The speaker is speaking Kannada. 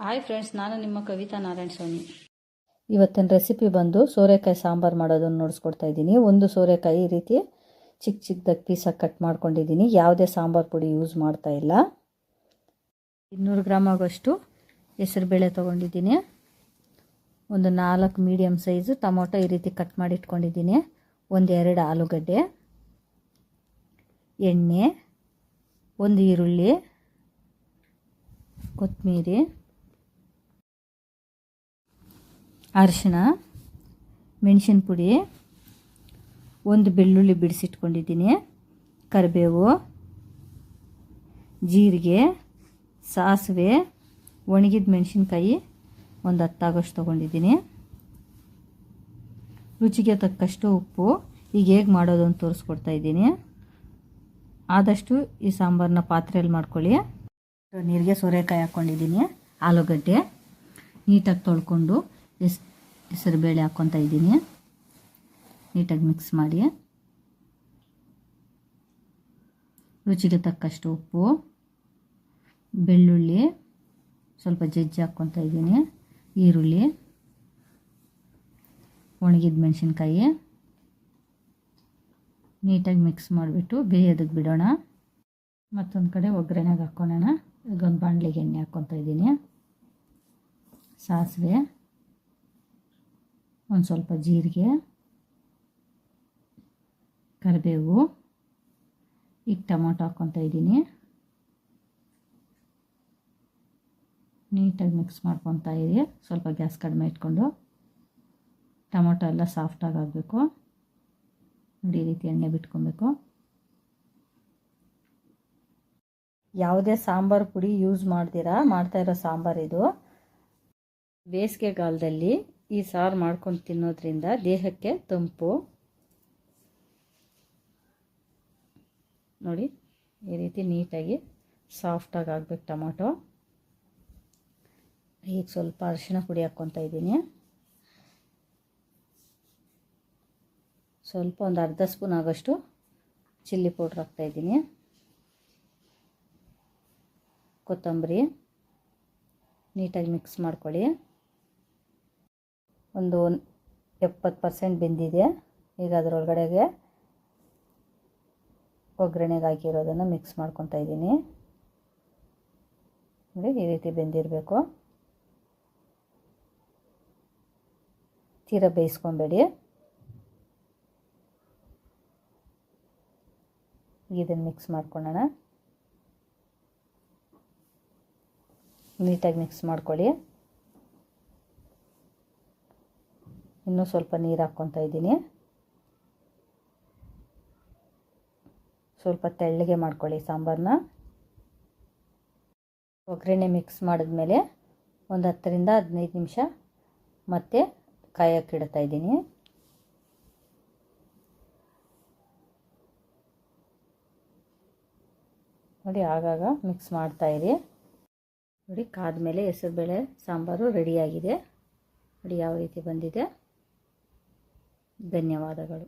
ಹಾಯ್ ಫ್ರೆಂಡ್ಸ್, ನಾನು ನಿಮ್ಮ ಕವಿತಾ ನಾರಾಯಣ ಸ್ವಾಮಿ. ಇವತ್ತಿನ ರೆಸಿಪಿ ಬಂದು ಸೋರೆಕಾಯಿ ಸಾಂಬಾರು ಮಾಡೋದನ್ನು ನೋಡಿಸ್ಕೊಡ್ತಾ ಇದ್ದೀನಿ. ಒಂದು ಸೋರೆಕಾಯಿ ಈ ರೀತಿ ಚಿಕ್ಕ ಚಿಕ್ಕದಾಗಿ ಪೀಸಾಗಿ ಕಟ್ ಮಾಡ್ಕೊಂಡಿದ್ದೀನಿ. ಯಾವುದೇ ಸಾಂಬಾರು ಪುಡಿ ಯೂಸ್ ಮಾಡ್ತಾ ಇಲ್ಲ. 200 ಗ್ರಾಮ್ ಆಗೋಷ್ಟು ಹೆಸರುಬೇಳೆ ತೊಗೊಂಡಿದ್ದೀನಿ. ಒಂದು 4 ಮೀಡಿಯಮ್ ಸೈಜು ಟೊಮೊಟೊ ಈ ರೀತಿ ಕಟ್ ಮಾಡಿ ಇಟ್ಕೊಂಡಿದ್ದೀನಿ. 1-2 ಆಲೂಗಡ್ಡೆ, ಎಣ್ಣೆ, 1 ಈರುಳ್ಳಿ, ಕೊತ್ತಂಬರಿ, ಅರಿಶಿಣ, ಮೆಣಸಿನ ಪುಡಿ, 1 ಬೆಳ್ಳುಳ್ಳಿ ಬಿಡಿಸಿಟ್ಕೊಂಡಿದ್ದೀನಿ, ಕರಿಬೇವು, ಜೀರಿಗೆ, ಸಾಸಿವೆ, ಒಣಗಿದ ಮೆಣಸಿನ್ಕಾಯಿ ಒಂದು 10 ಆಗೋಷ್ಟು ತೊಗೊಂಡಿದ್ದೀನಿ. ರುಚಿಗೆ ತಕ್ಕಷ್ಟು ಉಪ್ಪು. ಈಗ ಹೇಗೆ ಮಾಡೋದು ಅಂತ ತೋರಿಸ್ಕೊಡ್ತಾ ಇದ್ದೀನಿ. ಆದಷ್ಟು ಈ ಸಾಂಬಾರನ್ನ ಪಾತ್ರೆಯಲ್ಲಿ ಮಾಡ್ಕೊಳ್ಳಿ. ನೀರಿಗೆ ಸೋರೆಕಾಯಿ ಹಾಕ್ಕೊಂಡಿದ್ದೀನಿ, ಆಲೂಗಡ್ಡೆ ನೀಟಾಗಿ ತೊಳ್ಕೊಂಡು ಹೆಸರುಬೇಳೆ ಹಾಕ್ಕೊತಾ ಇದ್ದೀನಿ. ನೀಟಾಗಿ ಮಿಕ್ಸ್ ಮಾಡಿ ರುಚಿಗೆ ತಕ್ಕಷ್ಟು ಉಪ್ಪು, ಬೆಳ್ಳುಳ್ಳಿ ಸ್ವಲ್ಪ ಜಜ್ಜಿ ಹಾಕ್ಕೊತಾ ಇದ್ದೀನಿ, ಈರುಳ್ಳಿ, ಒಣಗಿದ ಮೆಣಸಿನ್ಕಾಯಿ ನೀಟಾಗಿ ಮಿಕ್ಸ್ ಮಾಡಿಬಿಟ್ಟು ಬೇಯೋದಕ್ಕೆ ಬಿಡೋಣ. ಮತ್ತೊಂದು ಕಡೆ ಒಗ್ಗರಣೆಗೆ ಹಾಕ್ಕೊಳ್ಳೋಣ. ಈಗೊಂದು ಬಾಣಲೆಗೆ ಎಣ್ಣೆ ಹಾಕ್ಕೊತಾ ಇದ್ದೀನಿ, ಸಾಸಿವೆ, ಒಂದು ಸ್ವಲ್ಪ ಜೀರಿಗೆ, ಕರಿಬೇವು, ಈಗ ಟೊಮೊಟೊ ಹಾಕ್ಕೊತಾ ಇದ್ದೀನಿ. ನೀಟಾಗಿ ಮಿಕ್ಸ್ ಮಾಡ್ಕೊತಾ ಇರಿ. ಸ್ವಲ್ಪ ಗ್ಯಾಸ್ ಕಡಿಮೆ ಇಟ್ಕೊಂಡು ಟೊಮೊಟೊ ಎಲ್ಲ ಸಾಫ್ಟಾಗಿ ಆಗಬೇಕು. ನೋಡಿ, ಈ ರೀತಿ ಎಣ್ಣೆ ಬಿಟ್ಕೊಬೇಕು. ಯಾವುದೇ ಸಾಂಬಾರು ಪುಡಿ ಯೂಸ್ ಮಾಡ್ತಾ ಇರೋ ಸಾಂಬಾರು ಇದು. ಬೇಸಿಗೆಗಾಲದಲ್ಲಿ ಈ ಸಾರು ಮಾಡ್ಕೊಂಡು ತಿನ್ನೋದ್ರಿಂದ ದೇಹಕ್ಕೆ ತಂಪು. ನೋಡಿ, ಈ ರೀತಿ ನೀಟಾಗಿ ಸಾಫ್ಟಾಗಿ ಆಗಬೇಕು ಟೊಮೊಟೊ. ಈಗ ಸ್ವಲ್ಪ ಅರಿಶಿಣ ಪುಡಿ ಹಾಕ್ಕೊತಾ ಇದ್ದೀನಿ. ಸ್ವಲ್ಪ ಒಂದು ಅರ್ಧ ಸ್ಪೂನ್ ಆಗೋಷ್ಟು ಚಿಲ್ಲಿ ಪೌಡ್ರ್ ಹಾಕ್ತಾಯಿದ್ದೀನಿ. ಕೊತ್ತಂಬರಿ ನೀಟಾಗಿ ಮಿಕ್ಸ್ ಮಾಡ್ಕೊಳ್ಳಿ. ಒಂದು 70% ಬೆಂದಿದೆ. ಈಗ ಅದರೊಳಗಡೆಗೆ ಒಗ್ಗರಣೆಗೆ ಹಾಕಿರೋದನ್ನು ಮಿಕ್ಸ್ ಮಾಡ್ಕೊತಾ ಇದ್ದೀನಿ. ನೋಡಿ, ಈ ರೀತಿ ಬೆಂದಿರಬೇಕು. ತೀರ ಬೇಯಿಸ್ಕೊಬೇಡಿ. ಇದನ್ನು ಮಿಕ್ಸ್ ಮಾಡ್ಕೊಳ್ಳೋಣ. ನೀಟಾಗಿ ಮಿಕ್ಸ್ ಮಾಡ್ಕೊಳ್ಳಿ. ಇನ್ನೂ ಸ್ವಲ್ಪ ನೀರು ಹಾಕ್ಕೊತಾ ಇದ್ದೀನಿ. ಸ್ವಲ್ಪ ತೆಳ್ಳಗೆ ಮಾಡ್ಕೊಳ್ಳಿ ಸಾಂಬಾರನ್ನ. ಒಗ್ಗರಣೆ ಮಿಕ್ಸ್ ಮಾಡಿದ್ಮೇಲೆ ಒಂದು 10-15 ನಿಮಿಷ ಮತ್ತೆ ಕಾಯಕ್ಕೆ ಇಡ್ತಾ ಇದ್ದೀನಿ. ನೋಡಿ, ಆಗಾಗ ಮಿಕ್ಸ್ ಮಾಡ್ತಾಯಿರಿ. ನೋಡಿ, ಕಾದ್ಮೇಲೆ ಹೆಸರುಬೇಳೆ ಸಾಂಬಾರು ರೆಡಿಯಾಗಿದೆ. ನೋಡಿ ಯಾವ ರೀತಿ ಬಂದಿದೆ. ಧನ್ಯವಾದಗಳು.